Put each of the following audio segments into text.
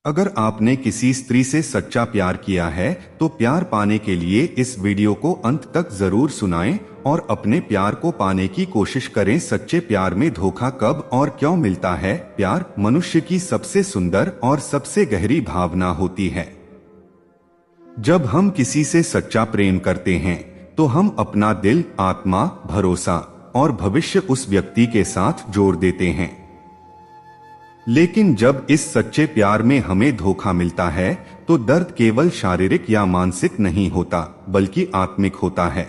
अगर आपने किसी स्त्री से सच्चा प्यार किया है तो प्यार पाने के लिए इस वीडियो को अंत तक जरूर सुनाएं और अपने प्यार को पाने की कोशिश करें। सच्चे प्यार में धोखा कब और क्यों मिलता है? प्यार मनुष्य की सबसे सुंदर और सबसे गहरी भावना होती है। जब हम किसी से सच्चा प्रेम करते हैं तो हम अपना दिल, आत्मा, भरोसा और भविष्य उस व्यक्ति के साथ जोड़ देते हैं। लेकिन जब इस सच्चे प्यार में हमें धोखा मिलता है तो दर्द केवल शारीरिक या मानसिक नहीं होता बल्कि आत्मिक होता है।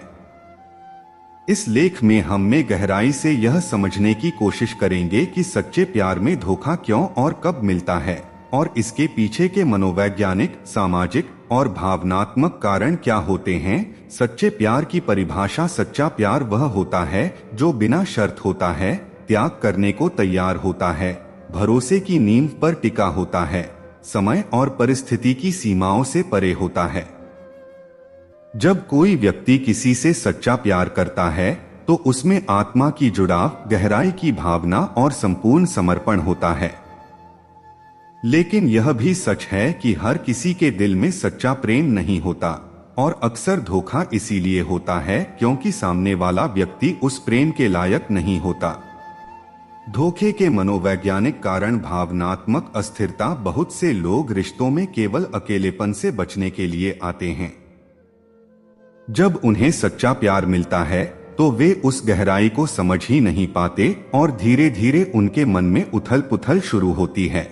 इस लेख में हम गहराई से यह समझने की कोशिश करेंगे कि सच्चे प्यार में धोखा क्यों और कब मिलता है और इसके पीछे के मनोवैज्ञानिक, सामाजिक और भावनात्मक कारण क्या होते हैं। सच्चे प्यार की परिभाषा: सच्चा प्यार वह होता है जो बिना शर्त होता है, त्याग करने को तैयार होता है, भरोसे की नींव पर टिका होता है, समय और परिस्थिति की सीमाओं से परे होता है। जब कोई व्यक्ति किसी से सच्चा प्यार करता है तो उसमें आत्मा की जुड़ाव, गहराई की भावना और संपूर्ण समर्पण होता है। लेकिन यह भी सच है कि हर किसी के दिल में सच्चा प्रेम नहीं होता और अक्सर धोखा इसीलिए होता है क्योंकि सामने वाला व्यक्ति उस प्रेम के लायक नहीं होता। धोखे के मनोवैज्ञानिक कारण: भावनात्मक अस्थिरता। बहुत से लोग रिश्तों में केवल अकेलेपन से बचने के लिए आते हैं। जब उन्हें सच्चा प्यार मिलता है तो वे उस गहराई को समझ ही नहीं पाते और धीरे धीरे उनके मन में उथल पुथल शुरू होती है।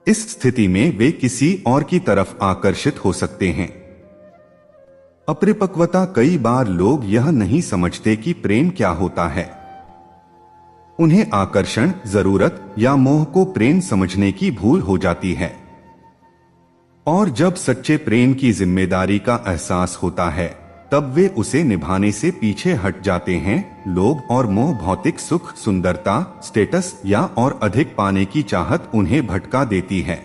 इस स्थिति में वे किसी और की तरफ आकर्षित हो सकते हैं। अपरिपक्वता: कई बार लोग यह नहीं समझते कि प्रेम क्या होता है। उन्हें आकर्षण, जरूरत या मोह को प्रेम समझने की भूल हो जाती है। और जब सच्चे प्रेम की जिम्मेदारी का एहसास होता है तब वे उसे निभाने से पीछे हट जाते हैं। लोभ और मोह, भौतिक सुख, सुंदरता, स्टेटस या और अधिक पाने की चाहत उन्हें भटका देती है।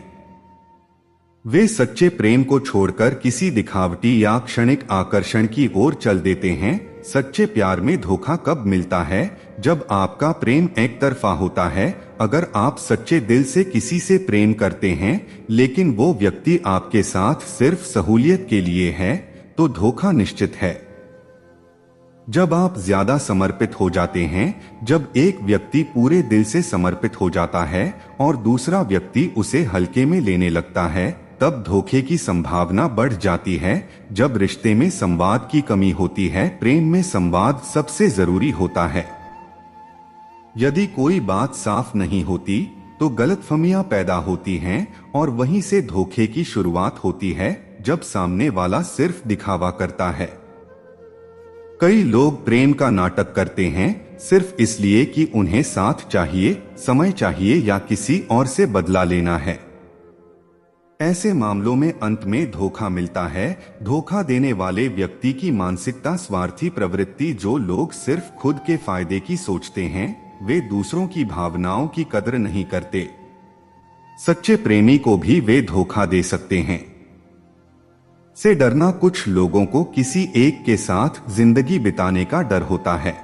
वे सच्चे प्रेम को छोड़कर किसी दिखावटी या क्षणिक आकर्षण की ओर चल देते हैं। सच्चे प्यार में धोखा कब मिलता है? जब आपका प्रेम एक तरफा होता है। अगर आप सच्चे दिल से किसी से प्रेम करते हैं लेकिन वो व्यक्ति आपके साथ सिर्फ सहूलियत के लिए है तो धोखा निश्चित है। जब आप ज्यादा समर्पित हो जाते हैं, जब एक व्यक्ति पूरे दिल से समर्पित हो जाता है और दूसरा व्यक्ति उसे हल्के में लेने लगता है, तब धोखे की संभावना बढ़ जाती है। जब रिश्ते में संवाद की कमी होती है। प्रेम में संवाद सबसे जरूरी होता है। यदि कोई बात साफ नहीं होती तो गलतफहमियां पैदा होती हैं और वहीं से धोखे की शुरुआत होती है। जब सामने वाला सिर्फ दिखावा करता है। कई लोग प्रेम का नाटक करते हैं सिर्फ इसलिए कि उन्हें साथ चाहिए, समय चाहिए या किसी और से बदला लेना है। ऐसे मामलों में अंत में धोखा मिलता है। धोखा देने वाले व्यक्ति की मानसिकता स्वार्थी प्रवृत्ति: जो लोग सिर्फ खुद के फायदे की सोचते हैं वे दूसरों की भावनाओं की कदर नहीं करते। सच्चे प्रेमी को भी वे धोखा दे सकते हैं। से डरना: कुछ लोगों को किसी एक के साथ जिंदगी बिताने का डर होता है।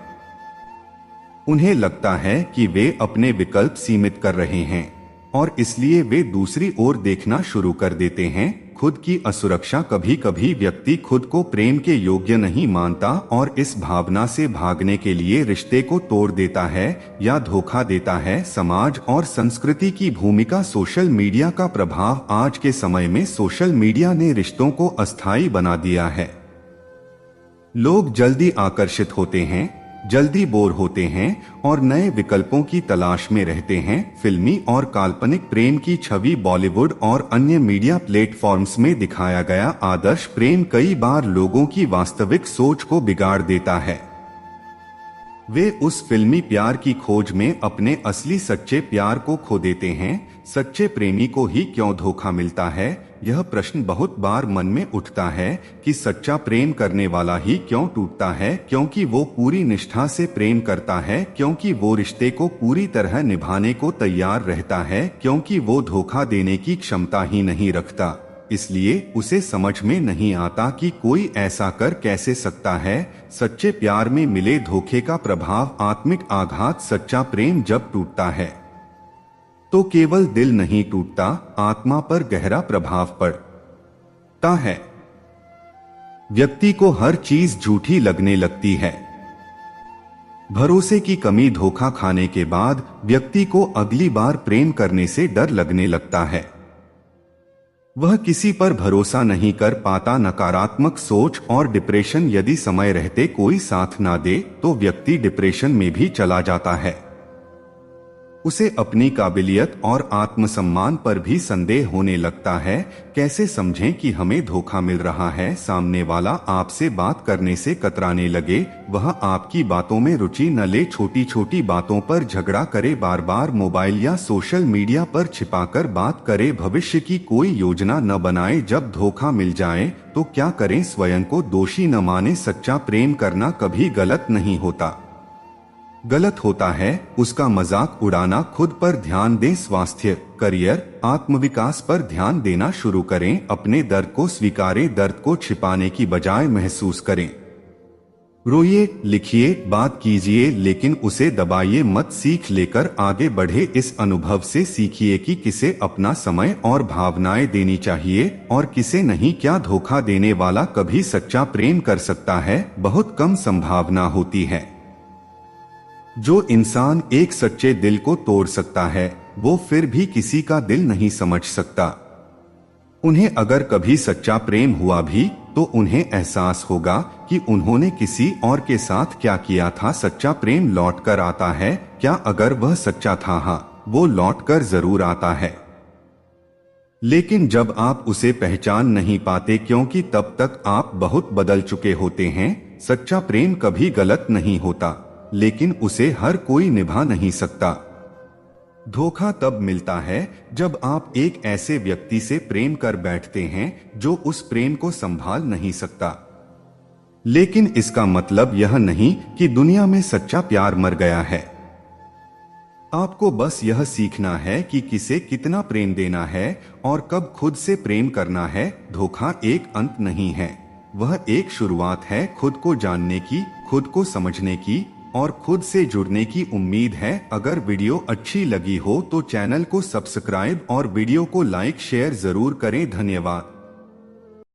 उन्हें लगता है कि वे अपने विकल्प सीमित कर रहे हैं और इसलिए वे दूसरी ओर देखना शुरू कर देते हैं। खुद की असुरक्षा: कभी कभी व्यक्ति खुद को प्रेम के योग्य नहीं मानता और इस भावना से भागने के लिए रिश्ते को तोड़ देता है या धोखा देता है। समाज और संस्कृति की भूमिका: सोशल मीडिया का प्रभाव: आज के समय में सोशल मीडिया ने रिश्तों को अस्थायी बना दिया है। लोग जल्दी आकर्षित होते हैं, जल्दी बोर होते हैं और नए विकल्पों की तलाश में रहते हैं। फिल्मी और काल्पनिक प्रेम की छवि: बॉलीवुड और अन्य मीडिया प्लेटफॉर्म्स में दिखाया गया आदर्श प्रेम कई बार लोगों की वास्तविक सोच को बिगाड़ देता है। वे उस फिल्मी प्यार की खोज में अपने असली सच्चे प्यार को खो देते हैं। सच्चे प्रेमी को ही क्यों धोखा मिलता है? यह प्रश्न बहुत बार मन में उठता है कि सच्चा प्रेम करने वाला ही क्यों टूटता है? क्योंकि वो पूरी निष्ठा से प्रेम करता है, क्योंकि वो रिश्ते को पूरी तरह निभाने को तैयार रहता है, क्योंकि वो धोखा देने की क्षमता ही नहीं रखता। इसलिए उसे समझ में नहीं आता कि कोई ऐसा कर कैसे सकता है। सच्चे प्यार में मिले धोखे का प्रभाव: आत्मिक आघात: सच्चा प्रेम जब टूटता है तो केवल दिल नहीं टूटता, आत्मा पर गहरा प्रभाव पड़ता है। व्यक्ति को हर चीज झूठी लगने लगती है। भरोसे की कमी, धोखा खाने के बाद व्यक्ति को अगली बार प्रेम करने से डर लगने लगता है। वह किसी पर भरोसा नहीं कर पाता। नकारात्मक सोच और डिप्रेशन, यदि समय रहते कोई साथ ना दे तो व्यक्ति डिप्रेशन में भी चला जाता है। उसे अपनी काबिलियत और आत्मसम्मान पर भी संदेह होने लगता है। कैसे समझें कि हमें धोखा मिल रहा है? सामने वाला आपसे बात करने से कतराने लगे, वह आपकी बातों में रुचि न ले, छोटी छोटी बातों पर झगड़ा करे, बार बार मोबाइल या सोशल मीडिया पर छिपाकर बात करे, भविष्य की कोई योजना न बनाए। जब धोखा मिल जाए तो क्या करें? स्वयं को दोषी न माने। सच्चा प्रेम करना कभी गलत नहीं होता। गलत होता है उसका मजाक उड़ाना। खुद पर ध्यान दें, स्वास्थ्य, करियर, आत्मविकास पर ध्यान देना शुरू करें। अपने दर्द को स्वीकारें, दर्द को छिपाने की बजाय महसूस करें। रोइए, लिखिए, बात कीजिए, लेकिन उसे दबाइए मत। सीख लेकर आगे बढ़े। इस अनुभव से सीखिए कि किसे अपना समय और भावनाएं देनी चाहिए और किसे नहीं। क्या धोखा देने वाला कभी सच्चा प्रेम कर सकता है? बहुत कम संभावना होती है। जो इंसान एक सच्चे दिल को तोड़ सकता है वो फिर भी किसी का दिल नहीं समझ सकता। उन्हें अगर कभी सच्चा प्रेम हुआ भी तो उन्हें एहसास होगा कि उन्होंने किसी और के साथ क्या किया था। सच्चा प्रेम लौट कर आता है क्या? अगर वह सच्चा था, हाँ, वो लौट कर जरूर आता है, लेकिन जब आप उसे पहचान नहीं पाते, क्योंकि तब तक आप बहुत बदल चुके होते हैं। सच्चा प्रेम कभी गलत नहीं होता, लेकिन उसे हर कोई निभा नहीं सकता। धोखा तब मिलता है जब आप एक ऐसे व्यक्ति से प्रेम कर बैठते हैं जो उस प्रेम को संभाल नहीं सकता। लेकिन इसका मतलब यह नहीं कि दुनिया में सच्चा प्यार मर गया है। आपको बस यह सीखना है कि किसे कितना प्रेम देना है और कब खुद से प्रेम करना है। धोखा एक अंत नहीं है, वह एक शुरुआत है खुद को जानने की, खुद को समझने की और खुद से जुड़ने की। उम्मीद है अगर वीडियो अच्छी लगी हो तो चैनल को सब्सक्राइब और वीडियो को लाइक शेयर जरूर करें। धन्यवाद।